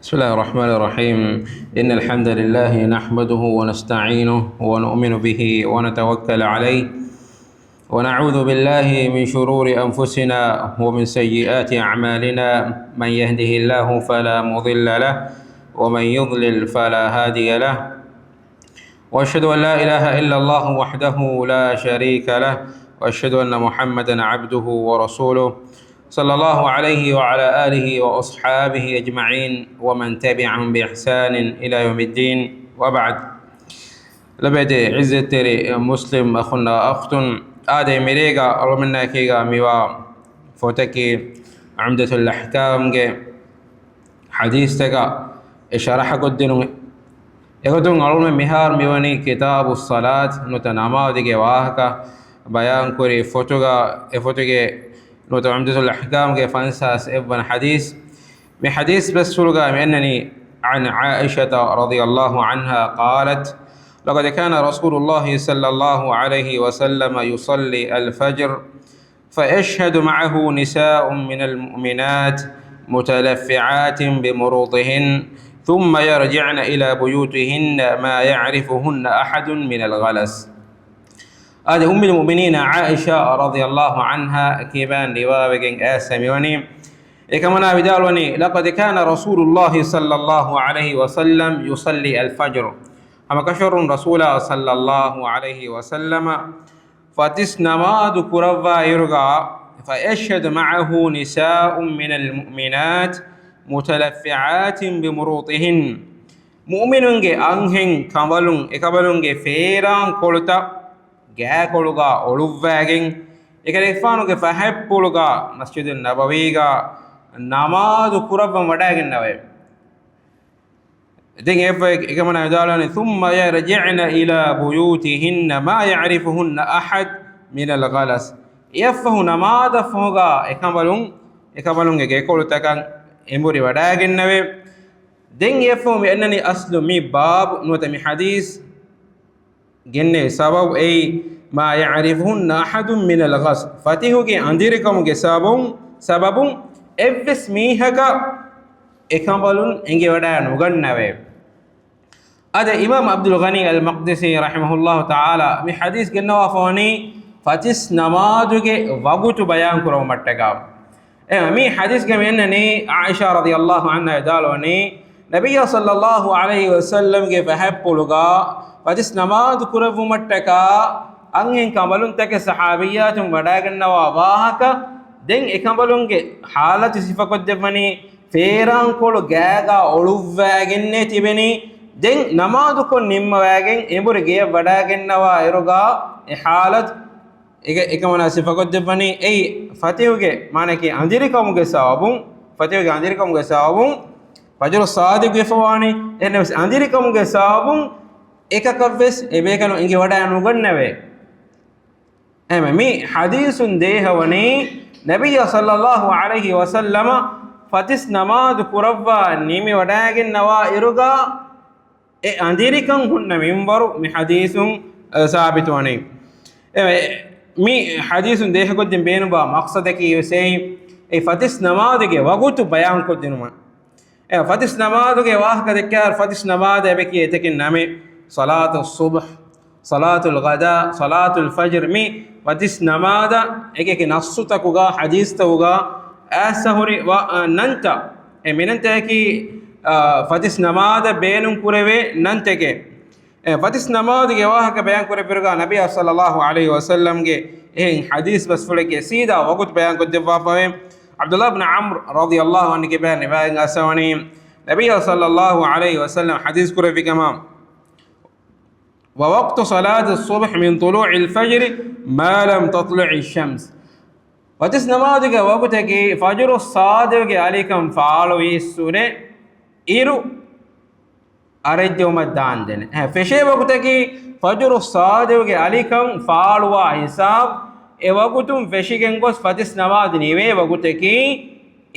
بسم الله الرحمن الرحيم. إن الحمد لله نحمده ونستعينه ونؤمن به ونتوكل عليه ونعوذ بالله من شرور أنفسنا ومن سيئات أعمالنا. من يهده الله فلا مضل له ومن يضلل فلا هادي له، وأشهد أن لا إله إلا الله وحده لا شريك له، وأشهد أن محمدا عبده ورسوله صلى الله عليه وعلى آله وأصحابه أجمعين ومن تبعهم بإحسان إلى يوم الدين، وبعد. لبد عزة مسلم أخونا أختن آدي مريغا رمنا كيغا ميوا فوتكي عمدة الأحكام حديث تكا إشارة قدنو يقولون علوم مهار ميواني كتاب الصلاة نتنامى ديكي واهكا بيان كوري فوتوغا نوت عمدة الأحكام كيف فانساس ابن حديث من حديث بس سلقا أنني عن عائشة رضي الله عنها قالت: لقد كان رسول الله صلى الله عليه وسلم يصلي الفجر فيشهد معه نساء من المؤمنات متلفعات بمروطهن ثم يرجعن إلى بيوتهن ما يعرفهن أحد من الغلس. هذا أم المؤمنين عائشة رضي الله عنها كيبان رواية آسميوني كما بدالوني: لقد كان رسول الله صلى الله عليه وسلم يصلي الفجر. أما كشر رسول صلى الله عليه وسلم فتسنما ذكروا يرغى فيشهد معه نساء من المؤمنات متلفعات بمروطهن. مؤمنون أنهن كمالون فيران كولتا ගෑකොළුගා ඔළුවෑගෙන් එකරෙක්ෆානුගේ ෆැහැප්පුළුගා මස්ජිදුන් නබවීගා නමාදු කුරබ්බම් වඩාගෙන්නවය. ඉතින් එකමන යදාලනේ ثم يرجعن إلى بيوتهن ما يعرفهن أحد من الغلس. يفه نماද ෆෝගා එකබලුන්ගේ ගෑකොළුතකන් එඹුරි වඩාගෙන්නවය. දෙන් යෆෝ මෙන්නනි අස්ලු මි බාබ් නොතමි හදීස් جنة سبب أي ما يعرفهن أحد من الغص فتيهوكي أنديركم سبب إبس ميهك إكمالون إنجي ودان وغنوي. هذا إمام عبد الغني المقدسي رحمه الله تعالى من حديث جنة وفاني فتس نماذج وقت بيان كرو متكا. مي حديث كمينني عائشة رضي الله عنها دالوني نبي صلى الله عليه وسلم كيف حب لغا فتس نماذ كرو متكا أنين كمالون تك صحابيات وداعن وواهك دين إكمالون حالة صفة قدمني فيران كولو جاعا أولوفاعن تبني دين نماذ كون نيم واعن إبور جيا وداعن وإيروغا حالة إكمانا صفة قدمني أي فتيوجي معناه كي أنديركم جسابون فتيوجي أنديركم جسابون فجر الصادق يفواني إنه أنديركم جسابون එකකවස් එබේකන ඉංගි වඩා නුගන්නවේ එමෙ හදීසුන් දේහවනේ නබිය සල්ලල්ලාහු අලයිහි වසල්ලම ෆතිස් නමාදු කුරවා නිමි වඩාගෙන්නවා ඉරුගා ඒ අඳිරිකන් හුන්න මින්බරු මි හදීසුන් සාබිත වනේ මි හදීසුන් දේහකොද්දෙන් බේනුබා මක්සදකී යසෙයි ඒ ෆතිස් නමාදුගේ වගුතු බයන් කොද්දිනුම ඒ ෆතිස් නමාදුගේ වාහක දෙක්කාර ෆතිස් නමාද එබකී එතකින් නමේ صلاة الصبح صلاة الغداء صلاة الفجر مي فتس نماذا إيك نصتكوغا حديثتوغا أسهري وننتا مننتا كي فتس نماذا بينم كوري ننتكي فتس نماذا جواهك بيان كوري برغا نبي صلى الله عليه وسلم إيه حديث بس فلك سيدا وقت بيان كنت فاهم عبد الله بن عمرو رضي الله عنه بيان بيان أسواني نبي صلى الله عليه وسلم حديث كوري في كمام ووقت صلاة الصبح من طلوع الفجر ما لم تطلع الشمس. وتس نماذج وقتك فجر الصادق عليكم فعلوا السنة إيرو أرجو مدان دين فشي وقتك فجر الصادق عليكم فعلوا حساب وقتم فشي كنقص فتس نماذج نيوه وقتك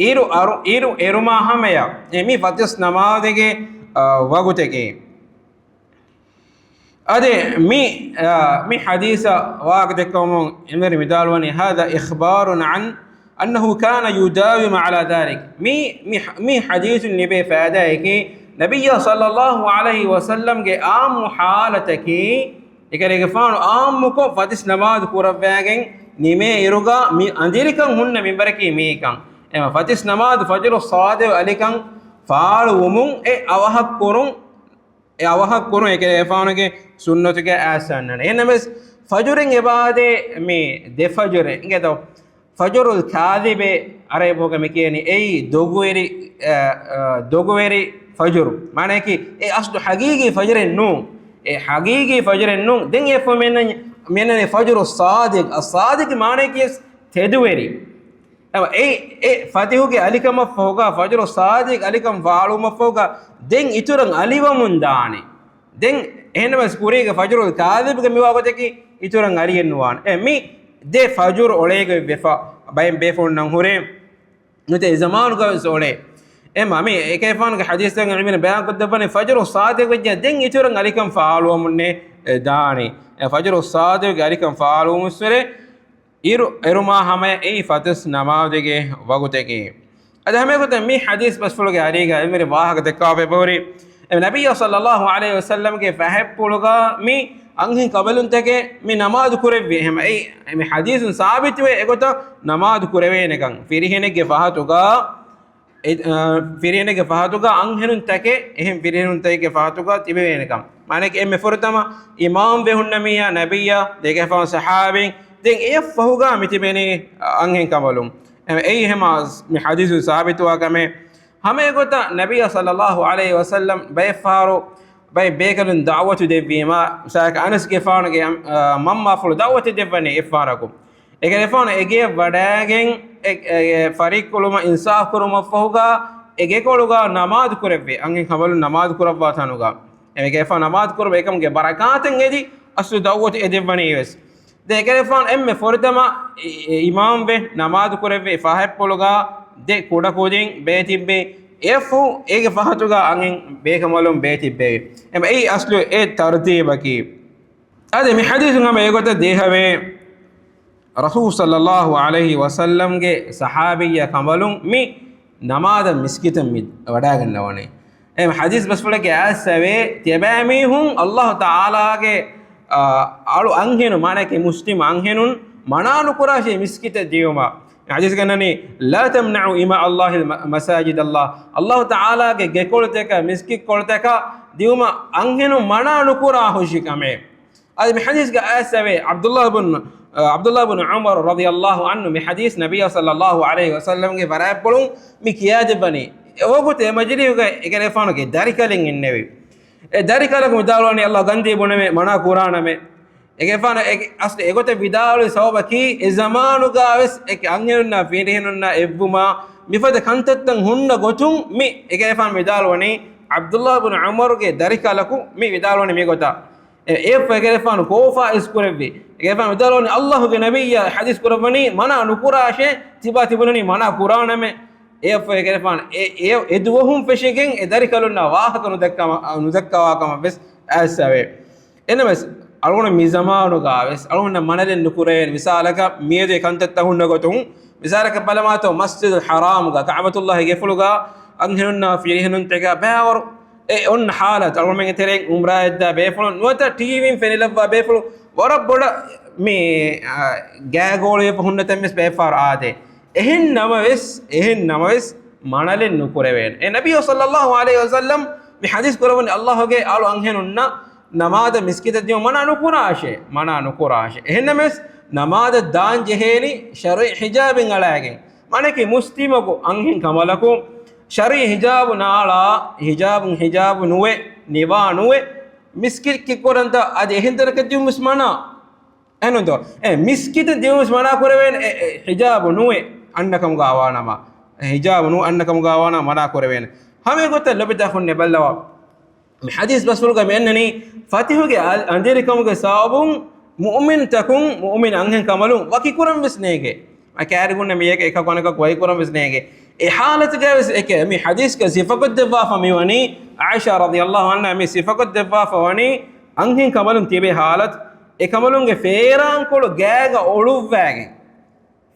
إيرو ما هميا مي فتس نماذج وقتك أدي مي حديث واقدكم إمر مدالوني هذا إخبار عن أنه كان يداوم على ذلك مي حديث النبي فادائك نبي صلى الله عليه وسلم کے عام حالتك إكره فانو عام کو فتس نماز كورباگن نيمه إروغا مي أنديركم هن منبركي ميكم إما فتس نماز فجر الصادق عليكم فالومون أوهب كورون إكره فانو کے سنة کے آسان إنما فجرين إبادة مي دفجر إنكتو فجر الكاذب عربوك مكيني أي دوغويري فجر معنى كي أصل حقيقي فجر النوم حقيقي فجر النوم دين يفهم من فجر الصادق معنى كي تدويري أي فاتحه كي عليكم فوقا فجر الصادق عليكم فعلوا مفوقا دين إتورن علي ومنداني دين هنا مسكوري فجر الكاذب كمي وابتكي إتورن علي النوان مي ده فجر أولئك بفا بايم بيفون نهوري نته زمان کا سولے مامي كيفان حديث عمين بيان قدبني فجر الصادق وجه دين يتورن عليكم فعلوا من داني فجر الصادق عليكم فعلوا مسره إيرو ما هم أي فتس نماز دे वगुते के अद हमें को मी हदीस बस फुल के आरेगा मेरे वाह के तकावे बोरी नबी सल्लल्लाहु अलैहि वसल्लम के फहब पुलगा मी अंगी कबलुन तके मी नमाज कुरेवे हम ऐ मी हदीस साबित वे एगो तो नमाज कुरेवे नेकं फिरिहेने के फहतुगा अंगहेनुन तके एहम फिरिहेनुन तके फहतुगा तिबे नेकं माने के एम फुरतमा इमाम वे हुन्नमिया नबिया देखे फा सहाबी दें ए फहुगा मितिबेने अंगहेन कबलुम ऐ हम मी हदीस साबित वा कमे हमें एगो तो नबी सल्लल्लाहु अलैहि वसल्लम बेफारो باي بيكرن دعوة دبي ما ساك أنس كفان كي ماما فلو دعوة دبني إفاركم إذا كفان إجي بداعين فريق كلهم إنصاف كلهم فوقا إجي كلوغا نماز كربي أنك خبروا نماز كرب واتانوغا إذا كفان نماز كرب إكم كي بركات إنجدي أصل دعوة دبني بس ده كفان أم فردما إمام به نماز كربي فاهم كلوغا ده كودا كودين بيتي بي एफु एक फहतुगा अंगिन बेकमलुम बेति बे एम ए असलु ए तरतीबकी अदे मी हदीस ngam एगोते देहवे रसूल सल्लल्लाहु अलैहि वसल्लम के सहाबिया कमलुम मी नमाज मिस्कित मिद वडा गन्नवने एम हदीस बस फले के असवे तिबामी हुं अल्लाह ताला के आलु अंगेनु माने के मुस्लिम अंगेनुन मनानु कुराशे मिस्कित दियोमा حديث كنني لا تمنعوا إماء الله مساجد الله تعالى के गेकोलतेका मिस्कित कोलतेका दिउमा अंगेनु मना नुकुरा होशी कमे आज में हदीस का ऐसे अब्दुल्लाह बिन उमर रदियल्लाहु अन्हु में हदीस नबी सल्लल्लाहु अलैहि वसल्लम के बराए पढ़ूं मी किया जबनी वो कुते मजरी हो गए एक रेफानो के दारिकलिंग इन्नेवी दारिकलक मुदालवानी अल्लाह गंदी बुने में मना कुरान में एकेफान एक असले एगोते विदाल सौबकी ज़मानु गावस एक अंगेनुन्ना फिरिहेनुन्ना एब्बुमा मिफद कंतत्तन हुन्न गोतुं मी एकेफान विदालवनी अब्दुल्लाह बिन उमर के दरिकलकु मी विदालवनी मी गोता एफ एकेफान कोफा इसकुरेबी एकेफान विदालवनी अल्लाह के नबिया हदीस कुरबनी मना नुकुराशे तिबा तिबुनी मना कुरान में एफ एकेफान एदुवहुम फेशिगिन दरिकलुन्ना वाहक नुदक्कावा कम बस ऐसवे एनमस अलगुण मिज़मानु गावस अलगुण मनले नुकुरेन मिसालक मियदे कंतत्तहुन्न गोतुं मिसालक बलमातो मस्जिद हराम गा काबतुल्लाह गेफुलुगा अंगेनुन्ना फिरिहेनुन तेगा बावर उन हालत अलगुण में तेरे उम्रा इद्दा बेफुल नोता टीवी फेनिलवा बेफुल वरबड़ में गैगोले पहुन्न तमिस बेफार आदे एहन नमविस मनले नुकुरेन ए नबी सल्लल्लाहु अलैहि वसल्लम में हदीस कुरबन अल्लाह के आलो अंगेनुन्ना नमाज मिस्कित दियो मना नुकुराशे एहनमेस नमाज दान जहेनी शरई हिजाब ngalagen माने कि मुस्लिम को अंगिन कमलको शरई हिजाब नाला हिजाब नुवे निवा नुवे मिस्कित की कोरंत आज एहंतर के दियो मुस्माना एनोदो मिस्कित दियो मुस्माना कोरेवेन हिजाब नुवे अन्नकम गावानामा हिजाब नु अन्नकम गावाना मना कोरेवेन हमें गोत लबिता खुन्ने बल्लवा حديث بس فلقة بأنني فاتحه أنديركم كسابون مؤمن تكون مؤمن أنهم كملون وكي كورم بس نيجي ما كارجون نميك إيكا كونك كوي كورم بس نيجي حالة جالس إيك مي حديث كصفة الدفاع ميواني عائشة رضي الله عنها مي صفة الدفاع فواني أنهم كملون تبي حالة إكملون كفيران كلو جاء أولو فاعي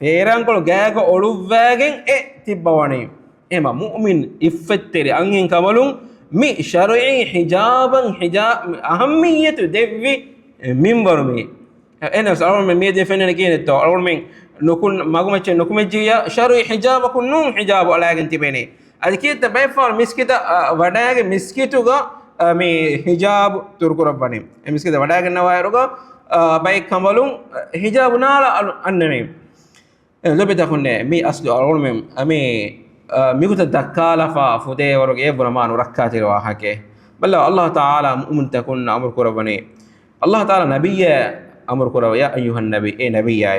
feerankol gaaga oluwwagen e tibbawani ema mu'min iffetteri angin kamalun mi shar'i hijaban hijab ahammiyatu devvi minbarumi enas alon men mede fenene kene to alon men nokun magumacce nokumejjiya shar'i hijabakun nun hijabu alagen tibeni adikita bayfal miskita wadaage miskituga me hijab turkurabani e miskita wadaage nawayruga bay kamalun hijabu nala annene lobita kunne mi aslu alon men ame miguta dakkala fa fude woroge ebuna manu rakkati wa hake balla Allah ta'ala mu'min takun amur kurabani Allah ta'ala nabiyya amur kurawa ya ayyuhan nabi e nabiyya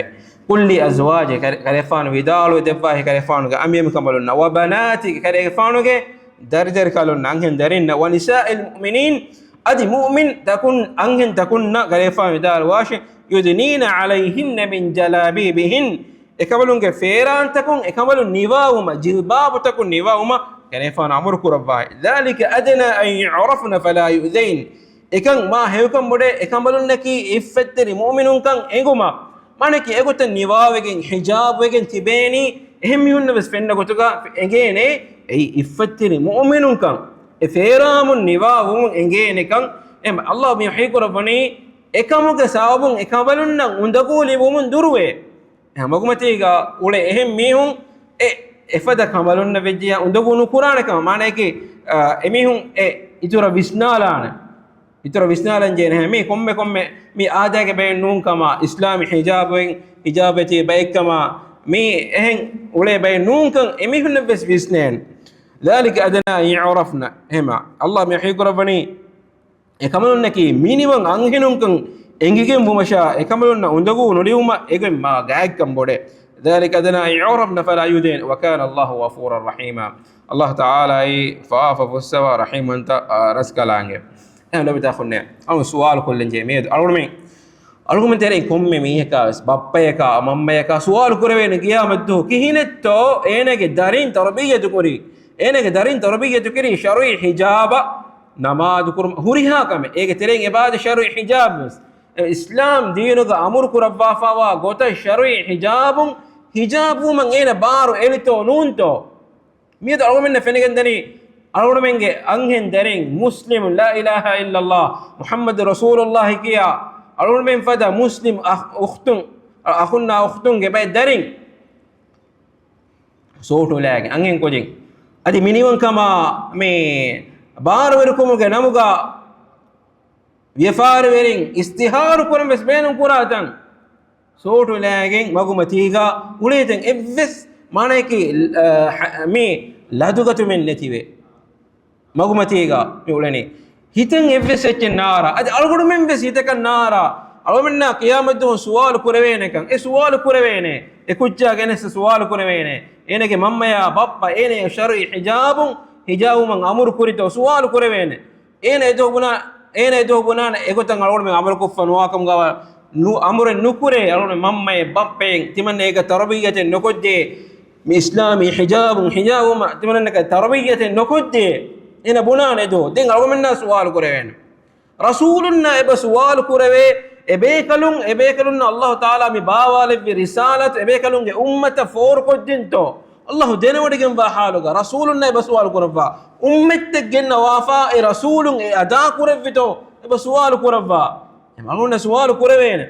qul li azwajika kalefan widalu defahi kalefan ga amiyam kamalunna wa banatika kalefan ge darjar kalunna anghen darinna wa nisa'il mu'minin adi mu'min takun anghen takunna kalefan widal washi yudnina alayhinna min jalabibihin ekabalunge feran takun ekabalun niwauma jilbabu takun niwauma kalefan amur kurawa dhalika adna an yu'rafna fala yu'zain ekan ma hewkan bode ekabalun naki iffetteri mu'minun kan enguma maneki egoten niwawegen hijab wegen tibeni ehmi hunna bes fenna gotuga engene ei iffetteri mu'minun kan e feramun niwawun engene kan em Allah mi hikurabani ekamuge sawabun ekabalun nan undaguli bumun durwe magumatiga ule ehem mihun e efada kamalunna vejja undagunu qur'ana kam maneki emihun e itura visnalana itoro visnalan jene mi komme mi aadage be nun kama islam hijabati baykama mi ehen ule be nun kan emi hunne bes visnen ذلك adana yu'rafna hema Allah mi hikurabani e kamalunna ki minimum anghinun kan engigen bumasha e kamalunna undagu nodiuma egen ma gaakam bode ذلك adana yu'rafna fala yudin wa kana Allah ghafurur rahima Allah ta'ala fa'afa fuswa rahiman ta raskalange لو بتاخذنا أو سؤال كل جميع أرغم ترى كم ميهكا بابيكا ماميكا سؤال كروين قيامته كهينتو إنك دارين تربية تكوري إنك دارين تربية تكوري شرعي حجاب نماذج كرم هوريها كم إيه ترى عباد شرعي حجاب إسلام دينك أمر كربا فوا قطع شرعي حجاب من إيه بارو إلتو نونتو ميت أرغم إن فينك دني alurmenge anghen daring muslim la ilaha illallah muhammad rasulullah kiya alurmen fada muslim akhunna ukhtun ge bay daring soto lage anghen kojing adi minimum kama me barwer kumuge namuga wefar werin istihar kurum besbenum kuratan soto lage magumatiga uleten evves maneki me ladugatu men netive magumatiga ulani hiten evves echen nara ad algodu men ves hitekan nara almenna qiyamatu suwal kurevene kan e suwal kurevene e kujja genes suwal kurevene enege mammaya bappa ene shar'i hijabu man amur kurito suwal kurevene ene doguna egotan algodu men amur kuffanwa kam gawa nu amure nukure algodu mammay bappe timanne ega tarbiyate nokodde mi islami hijabu ma timanne ka tarbiyate nokodde ina bunane do den algomenna suwal kureven rasulunna eba suwal kureve ebekalun Allah taala mi bawale bi risalat ebekalun ge ummata for kodinto Allah denawdigen ba haluga rasulunna eba suwal kureva ummette genna wafa e rasulun e ada kurevito eba suwal kureva algonne suwal kureven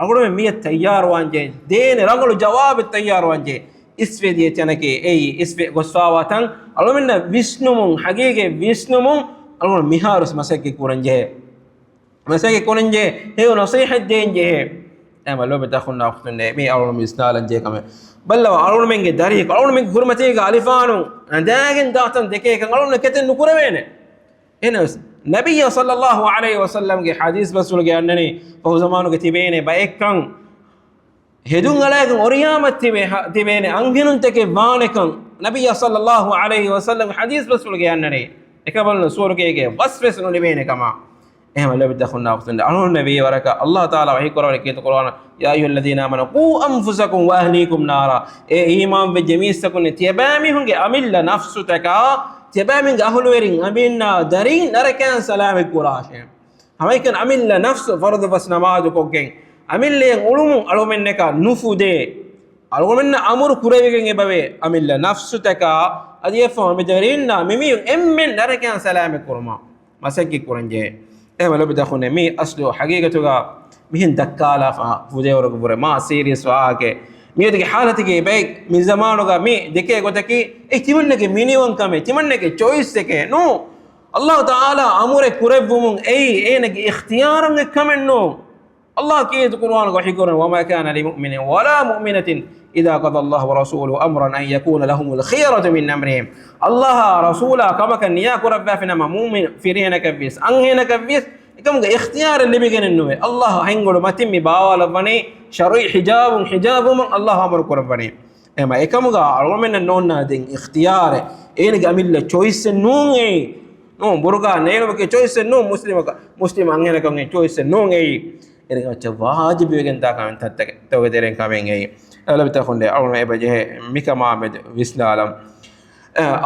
algonne mi tayyar wanje dene rangolu jawab tayyar wanje isve diye tanake ei isve gosawatan almenna visnumun hagege visnumun algon miharus masake kuranje he nasihat denje ama lo betakhunna akhtunne mi algon misnalan je kame balla algon menge dari algon menge hurmati ga alifanu andagen datan deke kan algon keten nukurevene enas nabiyya sallallahu alaihi wasallam ge hadith basul ge annani fa zamanu ge tibene ba ekkan hedun alagen oriyamat tibene anghinun teke vanekan nabiyya sallallahu alaihi wasallam hadith basul ge annani ekabalna suru ge wasfes no libene kama ehma lo bitakhunna waqtanda alon nabiy waraka Allah taala wahi qur'an ke to qur'an ya ayyuhalladhina amanu qu anfusakum wa ahlikum nara e iman be jemisakun tibami hunge amilla nafsutaka tibami ahlu werin aminna darin narakan salame qurashe hamaikan amilla nafsu fardu bas namaz ko gen amille ulum alomenneka nufude algomenna amuru kurevegen ebawe amilla nafsu taka adiyefo medarinna mimi emmen darakan salame kurma masaki kuranje ehma lobi dakhune mi aslu haqiqatuga mihin dakkala fa fudewro bure ma serious waake miyedege halatige bay min zamanuga mi deke gotaki ihtimannage miniwan kame timannage choice eke no Allah taala amure kurevumun enage ikhtiyaran kamenno Allah kiyet Qur'an ko hikoron wama kana lil mu'minin wala mu'minatin idha qada Allah wa rasuluhu amran an yakuna lahumul khiyaratu min amrihim Allah rasula kama kan ya kurabba fina mu'min firina kabis anhena kabis ikamuga ikhtiyar li bigennu Allah hingolu matimmi bawala bani shar'i hijabum Allah amru kurabani ema ikamuga alwomen nonna den ikhtiyar enige amilla choice nunge no buruga neyno ke choice no muslim anhena kan choice nunge erega wajib wegen ta kan tattake tawge deren kamen ei alabta khonde awma ebaje mikama med wislalam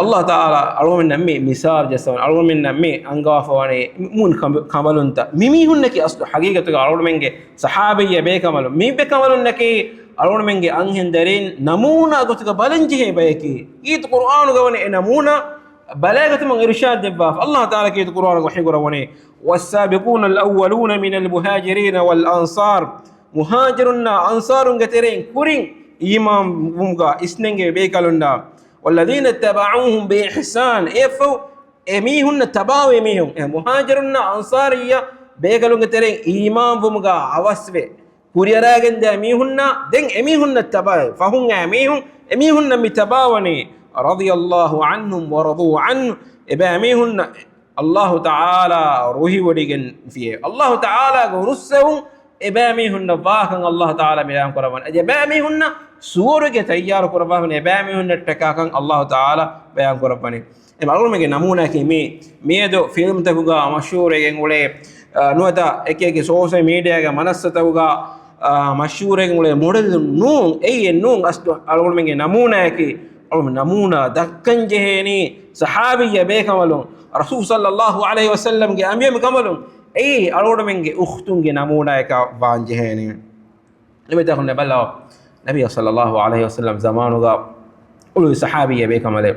Allah taala alwomen nammi misar jasawan alwomen nammi angafawani mun kamalunta mimi hunnaki aslu haqiqatuga alwomenge sahabiyya be kamalu mi be kamalunnaki alwomenge anhen deren namuna gotuga balanji he bayki it qur'anu gawani namuna بلاغة من إرشاد دباف الله تعالى كيت القرآن وحيقر وني والسابقون الأولون من المهاجرين والأنصار مهاجرنا أنصار قترين كورين إمام بمغا إسننج بيكالنا والذين اتبعوهم بإحسان إفو إميهن تباو إميهم مهاجرنا أنصارية بيكالون قترين إمام بمغا عواسبه كوريراغن دا إميهن دين إميهن تباو فهم إميهن متباوني رضي الله عنهم ورضوا عنه إباميهن الله تعالى روحي وديجن فيه الله تعالى رسهم إباميهن باكن الله تعالى بيان قربان إباميهن سورة تيار قربان إباميهن تكاكن الله تعالى بيان قربان أقول مجد نمونا كمي ميدو فيلم تبغى مشهور يقولي نوتا إكيك سوشيال ميديا منصة تبغى مشهور يقولي موديل نون أي نون أصله أقول مجد نمونا كي نمونا دكن جهني صحابي بكملون رسول صلى الله عليه وسلم جه أمير كملون أي أرود منك أختون جه نمونا كفان جهني لما تقول نبلا نبي صلى الله عليه وسلم زمانه قال قولوا صحابي بكمله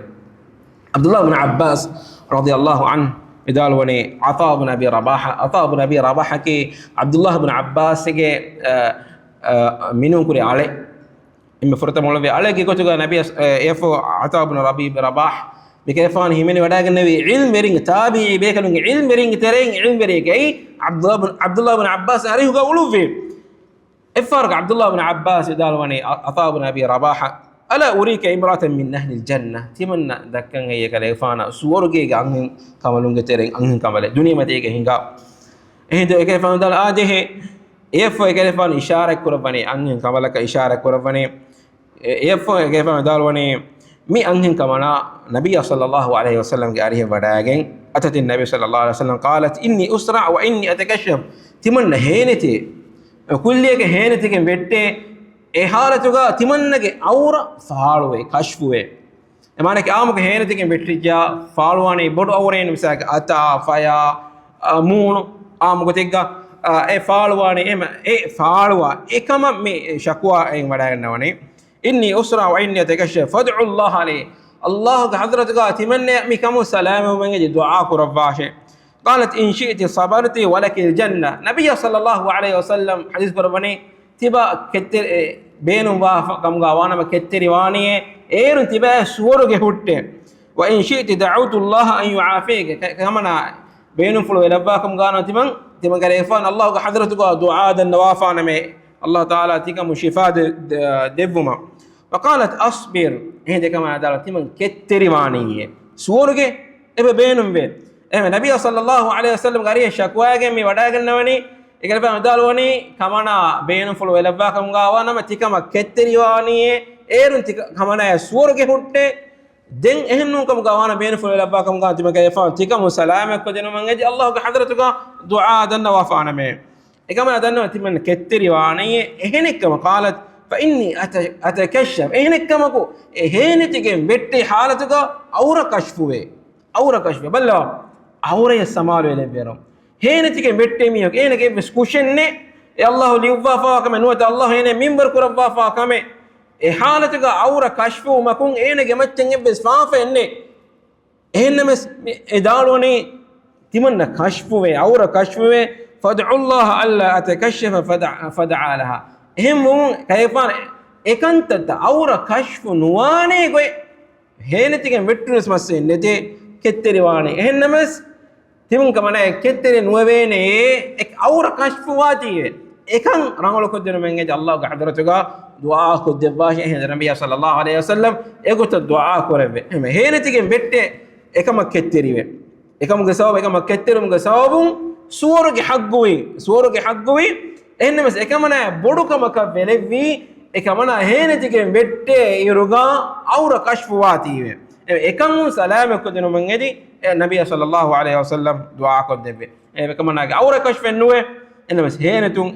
عبد الله بن عباس رضي الله عنه بدال وني عطاء بن أبي رباح كي عبد الله بن عباس كي منهم كري عليه إما فرت مولوي على كي كتوجا نبي يفو عطاء بن رباح بكيفان همني وداك النبي علم برينج تابعي بيكلون علم برينج ترين علم برينج أي عبد الله بن عباس عليه قالوا فيه الفرق عبد الله بن عباس دال وني عطاء بن أبي رباح ألا أريك امرأة من أهل الجنة تمنى ذكر هي كليفانا سورجي عنهم كمالون ترين عنهم كمال الدنيا ما تيجي هنگا هند كيفان دال آده يفو كيفان إشارة كرباني عنهم كمالك إشارة كرباني يفو كيفان دال وني مي عنهم كمانا نبي صلى الله عليه وسلم كأريه بداعين أتت النبي صلى الله عليه وسلم قالت إني أسرع وإني أتكشف تمنى هينتي كل يك هينتي كم بيته حالتوغا تمنّಗೆ ಅವರ ಫಾಳುವೆ ಕಶ್ಫುವೆ ಮಾನಕ್ಕೆ ಆಮಕ ಹೇನತಿಗೆ ಬೆಟ್ಟಿಜ ಫಾಳುವಾನೆ ಬಡು ಅವರೇನು ವಿಸಾಕ ಅತ ಫಯ ಮೂನು ಆಮಕ ತೆಗ್ಗ ಎ ಫಾಳುವಾನೆ ಎ ಫಾಳುವ ಏಕಮ ಮೆ ಶಕ್ವಾ ಎ ವಡಾಗನ್ನವನೆ ಇನ್ನಿ ಉಸ್ರಾ ವ ಇನ್ನಿ ತಕಶ ಫದ್ഉ ಅಲ್ಲಾಹ ಅಲೈ ಅಲ್ಲಾಹ ಹಜರತುಗ ತಿಮನ್ನೆ ಮಿ ಕಮು ಸಲಾಮ ವಂಗೆ ದುಆ ಕುರವಾಶೆ قالت إن شئت صبرت ولك الجنة نبي صلى الله عليه وسلم حديث بربني تبا كتر بينهم وافق كم غوانا ما كتري وانيه ايرن تبا سورك هوت وان شئت دعوت الله ان يعافيك كما بينهم فلو لباكم غانا تمن غريفان الله حضرتك دعاء النوافان مي الله تعالى تكم شفاء دبما فقالت اصبر هندي كما دارت تمن كتري وانيه سورك ابه بينهم بين نبي صلى الله عليه وسلم غريه شكواගේ මේ වඩා ගන්නවනේ ඒකල බෑ මදාලවනේ කමනා බේන ෆලෝ එලබ්වා කම් ගාවා නම තිකම කෙත්තරිවානියේ ඒරුන් තික කමනා සුවරගේ හුට්ටේ දෙන් එහෙන්නු කම් ගාවාන බේන ෆලෝ එලබ්වා කම් ගා තිම කයෆා තිකම සලාමක් කොදෙන මං එජි අල්ලාහ්ගේ හදරතුක දුආ දන්න වෆාන මේ ඒකම දන්නව තිමන් කෙත්තරිවානියේ එහෙනෙක්කම قالت فاني اتكشف එහෙනෙක්කමකෝ එහෙනෙතිගේ මෙට්ටේ حالتක අවර කෂ්ෆුවේ අවර කෂ්ෆුවේ බල්ලා අවරේ සමාලු එලෙබෙරම් هينتك متميك هينك بسكوشنه الله ليوفا فاكم نوت الله هنا منبر كرفا فاكم e halatuga awra kashfu makun enege maccen ebbes faafa enne ehennames e daloni timanna kashfu ve awra kashfu ve fad'u Allah alla atakashafa fad'a laha ehmun kayfan ekantata awra kashfu nuwane goy henetigen vettunes masse nete ketteri wani ehennames timun kamana ketteri nuwene ek awra kashfu watiye ekan rangolo kodeno menge Allah ga hadratuga du'a ko debash ehna nabiy sallallahu alaihi wasallam egota du'a korebe me henetigen vette ekama ketteriwe ekam ge sawab ekama ketterum ge sawabun suwaruge hagguwi ehnames ekamana bodukama ka velevi ekamana henetigen vette iruga awra kashfu watiwe ekam salama kodeno menge nabiy sallallahu alaihi wasallam du'a ko debe ekamana awra kashfu nuwe enmas henetun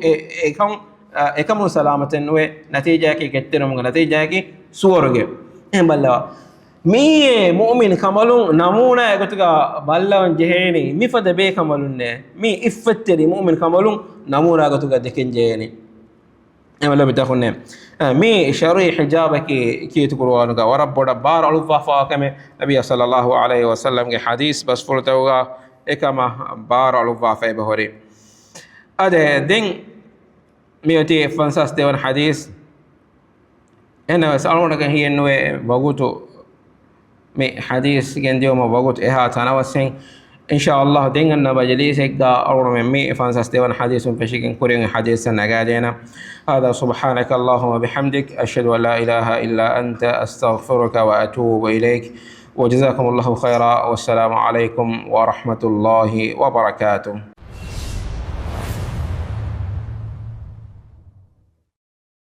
ekam salamaten nuwe natija ki ketterum ge natija ki suwaruge balla mi mu'min kamalun namuna egotuga ballawan jeheni mi fada be kamalunne mi iffatteri mu'min kamalun namuna egotuga deken jeheni emala bitakhunne mi shari hijabaki ki tukurwanuga warabboda bar alufa fa kame nabiy sallallahu alaihi wasallam ge hadis bas fultawga ekama bar alufa fa behori ade den mi oti fansas dewan hadis ena salona ga hiyenwe bagutu me hadis gendio ma bagut eha tanawasen inshallah dengan majlis ekda awra me fansas dewan hadisun fashikin kurin hadisan nagadena hada subhanaka allahumma bihamdik ashhadu an la ilaha illa anta astaghfiruka wa atubu ilaik wa jazakumullahu khaira wassalamu alaikum wa rahmatullahi wa barakatuh.